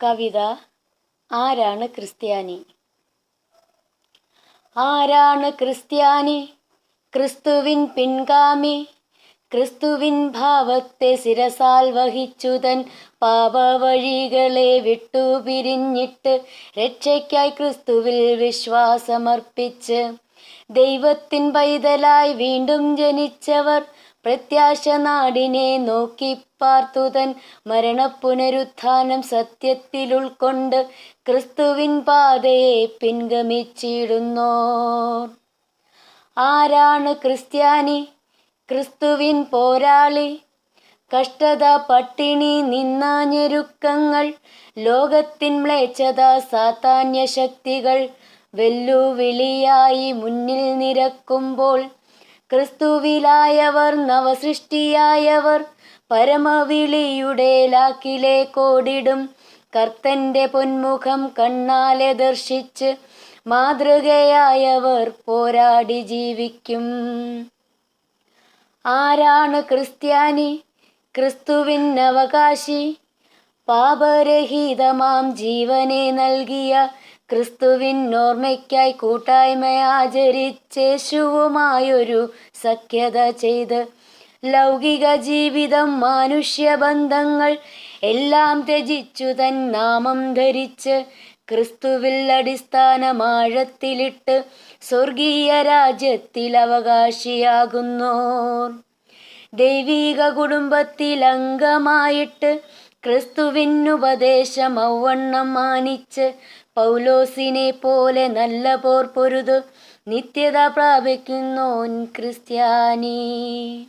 കവിത ആരാണ് ക്രിസ്ത്യാനി? ആരാണ് ക്രിസ്ത്യാനി? ക്രിസ്തുവിൻ പിൻഗാമി. ക്രിസ്തുവിൻ ഭാവത്തെ ശിരസാൽ വഹിച്ചുതൻ പാപവഴികളെ വിട്ടുപിരിഞ്ഞിട്ട് രക്ഷയ്ക്കായി ക്രിസ്തുവിൽ വിശ്വാസമർപ്പിച്ച് ദൈവത്തിൻ പൈതലായി വീണ്ടും ജനിച്ചവർ പ്രത്യാശ നാടിനെ നോക്കി പാർത്തുതൻ മരണപ്പുനരുത്ഥാനം സത്യത്തിൽ ഉൾക്കൊണ്ട് ക്രിസ്തുവിൻ പാതയെ പിൻഗമിച്ചിടുന്നോർ. ആരാണ് ക്രിസ്ത്യാനി? ക്രിസ്തുവിൻ പോരാളി. കഷ്ടത, പട്ടിണി, നിന്ന, ഞെരുക്കങ്ങൾ, ലോകത്തിൻ മ്ലേച്ഛത, സാത്താന്യ ശക്തികൾ വെല്ലുവിളിയായി മുന്നിൽ നിരക്കുമ്പോൾ ക്രിസ്തുവിലായവർ, നവസൃഷ്ടിയായവർ, പരമവിളിയുടെ ലാക്കിലേക്കോടിടും. കർത്തന്റെ പൊന്മുഖം കണ്ണാലെ ദർശിച്ച് മാതൃകയായവർ പോരാടി ജീവിക്കും. ആരാണ് ക്രിസ്ത്യാനി? ക്രിസ്തുവിൻ അവകാശി. പാപരഹിതമാം ജീവനെ നൽകിയ ക്രിസ്തുവിൻ ഓർമ്മയ്ക്കായി കൂട്ടായ്മയാചരിച്ചേശുവുമായൊരു സഖ്യത ചെയ്ത് ലൗകിക ജീവിതം, മാനുഷ്യബന്ധങ്ങൾ എല്ലാം ത്യജിച്ചു തൻ നാമം ധരിച്ച് ക്രിസ്തുവിൽ അടിസ്ഥാനമാഴത്തിലിട്ട് സ്വർഗീയ രാജ്യത്തിൽ അവകാശിയാകുന്നോർ. ദൈവിക കുടുംബത്തിൽ അംഗമായിട്ട് ക്രിസ്തുവിനുപദേശം ഔവണ്ണം മാനിച്ച് പൗലോസിനെ പോലെ നല്ല പോർ പൊരുത് നിത്യത പ്രാപിക്കുന്നോൻ ക്രിസ്ത്യാനി.